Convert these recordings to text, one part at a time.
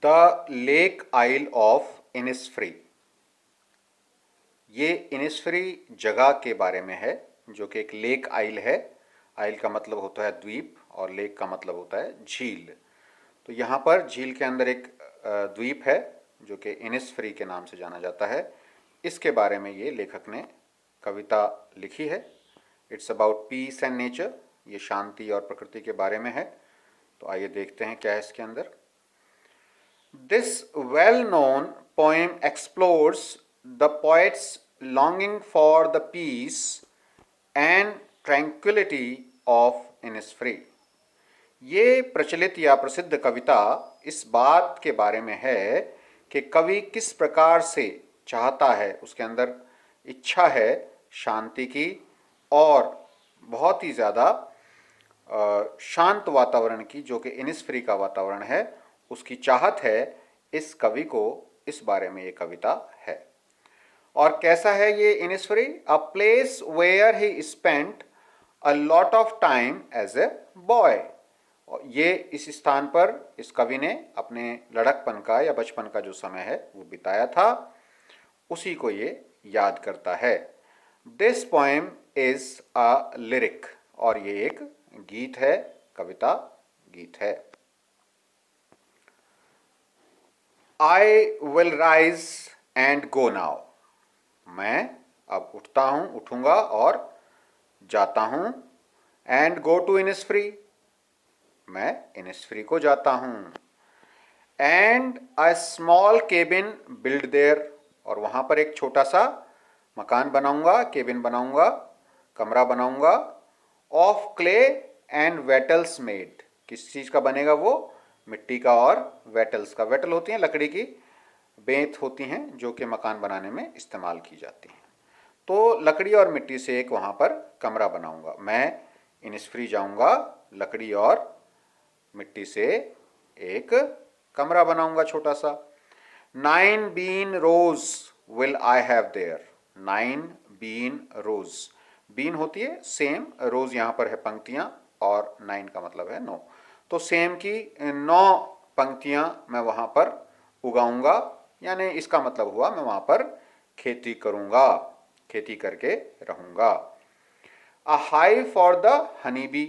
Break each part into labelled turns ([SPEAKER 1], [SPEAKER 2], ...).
[SPEAKER 1] The lake isle of Innisfree. ये Innisfree जगह के बारे में है जो कि एक लेक आइल है। आइल का मतलब होता है द्वीप और लेक का मतलब होता है झील। तो यहाँ पर झील के अंदर एक द्वीप है जो कि इनिसफ्री के नाम से जाना जाता है। इसके बारे में ये लेखक ने कविता लिखी है। It's about piece and nature. ये शांति और प्रकृति के बारे में है। तो आइए देखते हैं क्या है इसके अंदर। This well-known poem explores the poet's longing for the peace and tranquility of Innisfree. ये प्रचलित या प्रसिद्ध कविता इस बात के बारे में है कि कवि किस प्रकार से चाहता है, उसके अंदर इच्छा है शांति की और बहुत ही ज़्यादा शांत वातावरण की, जो कि इनिसफ्री का वातावरण है, उसकी चाहत है। इस कवि को इस बारे में ये कविता है। और कैसा है ये Innisfree? A place where he spent a lot of time as a boy. ये इस स्थान पर इस कवि ने अपने लड़कपन का या बचपन का जो समय है वो बिताया था, उसी को ये याद करता है। This poem is a lyric. और ये एक गीत है, कविता गीत है। I will rise and go now. मैं अब उठता हूं, उठूंगा और जाता हूं। And go to Innisfree. मैं इनिसफ्री को जाता हूं। And a small cabin build there. और वहां पर एक छोटा सा मकान बनाऊंगा, केबिन बनाऊंगा, कमरा बनाऊंगा। Of clay and wattles made. किस चीज का बनेगा वो? मिट्टी का और वेटल्स का। वेटल होती हैं लकड़ी की बेंत होती हैं जो कि मकान बनाने में इस्तेमाल की जाती हैं। तो लकड़ी और मिट्टी से एक वहां पर कमरा बनाऊंगा। मैं इनिसफ्री जाऊंगा, लकड़ी और मिट्टी से एक कमरा बनाऊंगा छोटा सा। 9 bean rows will I have there. 9 bean rows. Bean होती है सेम, रोज यहां पर है पंक्तियां और 9 का मतलब है 9। तो सेम की 9 पंक्तियां मैं वहां पर उगाऊंगा, यानी इसका मतलब हुआ मैं वहां पर खेती करूंगा, खेती करके रहूंगा। A high for the honey bee.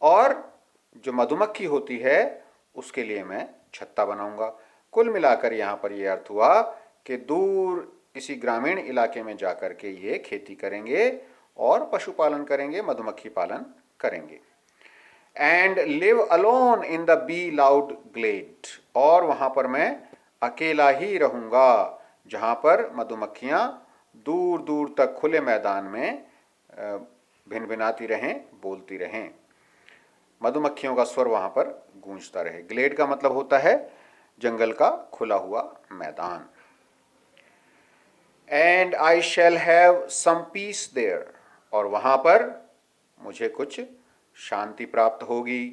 [SPEAKER 1] और जो मधुमक्खी होती है उसके लिए मैं छत्ता बनाऊंगा। कुल मिलाकर यहाँ पर यह अर्थ हुआ कि दूर किसी ग्रामीण इलाके में जाकर के ये खेती करेंगे और पशुपालन करेंगे, मधुमक्खी पालन करेंगे। And live alone in the bee loud glade. और वहां पर मैं अकेला ही रहूंगा जहां पर मधुमक्खियां दूर दूर तक खुले मैदान में भिनभिनाती रहें, बोलती रहें। मधुमक्खियों का स्वर वहां पर गूंजता रहे। ग्लेड का मतलब होता है जंगल का खुला हुआ मैदान। And I shall have some peace there. और वहां पर मुझे कुछ शांति प्राप्त होगी।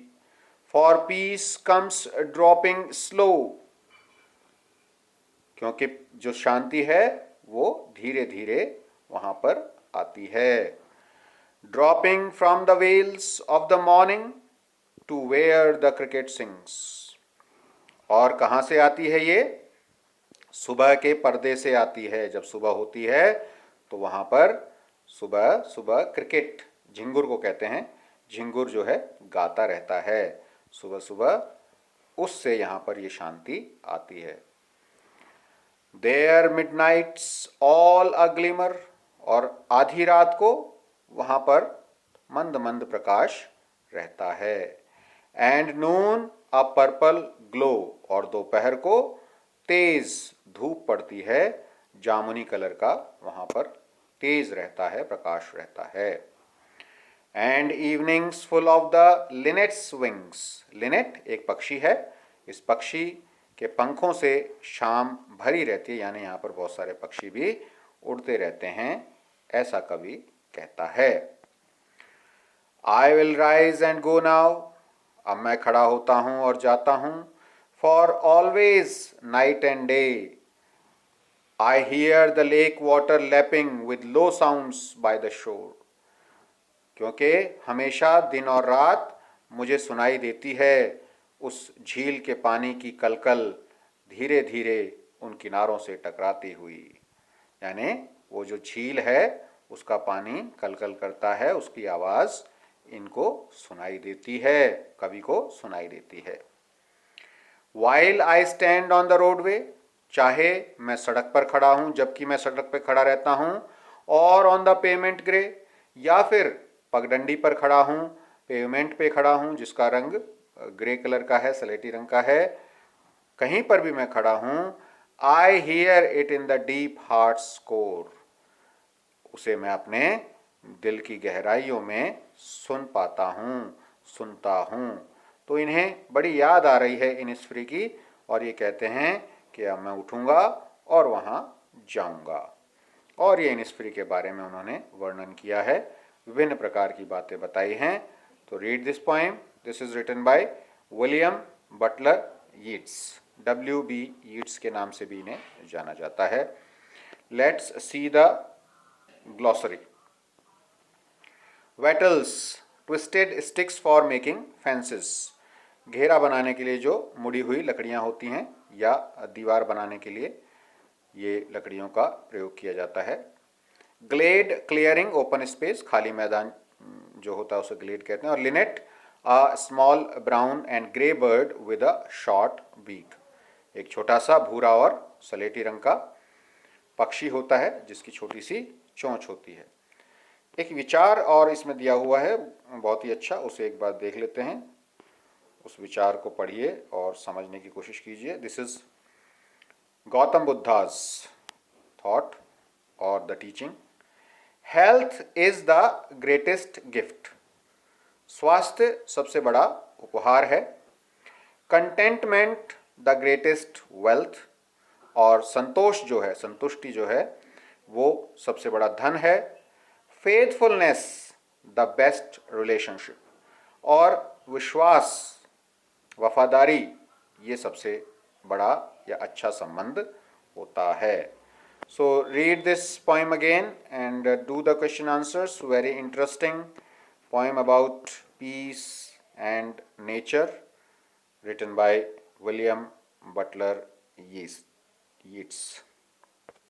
[SPEAKER 1] For peace comes dropping slow. क्योंकि जो शांति है वो धीरे धीरे वहां पर आती है। Dropping from the veils of the morning to where the cricket sings. और कहां से आती है ये? सुबह के पर्दे से आती है। जब सुबह होती है तो वहां पर सुबह सुबह क्रिकेट, झिंगुर को कहते हैं, झिंगुर जो है गाता रहता है सुबह सुबह, उससे यहां पर ये शांति आती है। There midnight's all a glimmer. और आधी रात को वहां पर मंद मंद प्रकाश रहता है। And Noon a purple glow. और दोपहर को तेज धूप पड़ती है, जामुनी कलर का वहां पर तेज रहता है, प्रकाश रहता है। And evenings full of the linnet's wings. Linnet एक पक्षी है। इस पक्षी के पंखों से शाम भरी रहती है, यानी यहाँ पर बहुत सारे पक्षी भी उड़ते रहते हैं, ऐसा कवि कहता है। I will rise and go now. अब मैं खड़ा होता हूं और जाता हूं। For always night and day I hear the lake water lapping with low sounds by the shore. क्योंकि हमेशा दिन और रात मुझे सुनाई देती है उस झील के पानी की कलकल धीरे धीरे उन किनारों से टकराती हुई। यानी वो जो झील है उसका पानी कलकल करता है, उसकी आवाज़ इनको सुनाई देती है, कवि को सुनाई देती है। While I stand on the roadway, चाहे मैं सड़क पर खड़ा हूं, जबकि मैं सड़क पर खड़ा रहता हूं, और ऑन द पेमेंट ग्रे, या फिर पगडंडी पर खड़ा हूं, पेमेंट पे खड़ा हूं जिसका रंग ग्रे कलर का है, सलेटी रंग का है, कहीं पर भी मैं खड़ा हूं, I hear it in the deep hearts core, उसे मैं अपने दिल की गहराइयों में सुन पाता हूं, सुनता हूं। तो इन्हें बड़ी याद आ रही है इनिस्फ्री की, और ये कहते हैं कि अब मैं उठूंगा और वहां जाऊंगा। और ये इनिस्फ्री के बारे में उन्होंने वर्णन किया है, विभिन्न प्रकार की बातें बताई हैं। तो read this poem, this is written by William Butler Yeats, W.B. Yeats के नाम से भी इन्हें जाना जाता है। Let's see the glossary. Wattles, twisted sticks for making fences, घेरा बनाने के लिए जो मुड़ी हुई लकड़ियां होती हैं या दीवार बनाने के लिए ये लकड़ियों का प्रयोग किया जाता है। ग्लेड, क्लियरिंग ओपन स्पेस, खाली मैदान जो होता है उसे ग्लेड कहते हैं। और linnet, a small brown and grey bird with a short beak, एक छोटा सा भूरा और सलेटी रंग का पक्षी होता है जिसकी छोटी सी चोंच होती है। एक विचार और इसमें दिया हुआ है बहुत ही अच्छा, उसे एक बार देख लेते हैं। उस विचार को पढ़िए और समझने की कोशिश कीजिए। दिस इज गौतम बुद्धा's थॉट और the teaching. Health is the greatest gift, स्वास्थ्य सबसे बड़ा उपहार है। कंटेंटमेंट द ग्रेटेस्ट वेल्थ, और संतोष जो है, संतुष्टि जो है वो सबसे बड़ा धन है। फेथफुलनेस द बेस्ट रिलेशनशिप, और विश्वास, वफादारी, ये सबसे बड़ा या अच्छा संबंध होता है। So read this poem again and do the question answers. Very interesting poem about piece and nature, written by William Butler Yeats.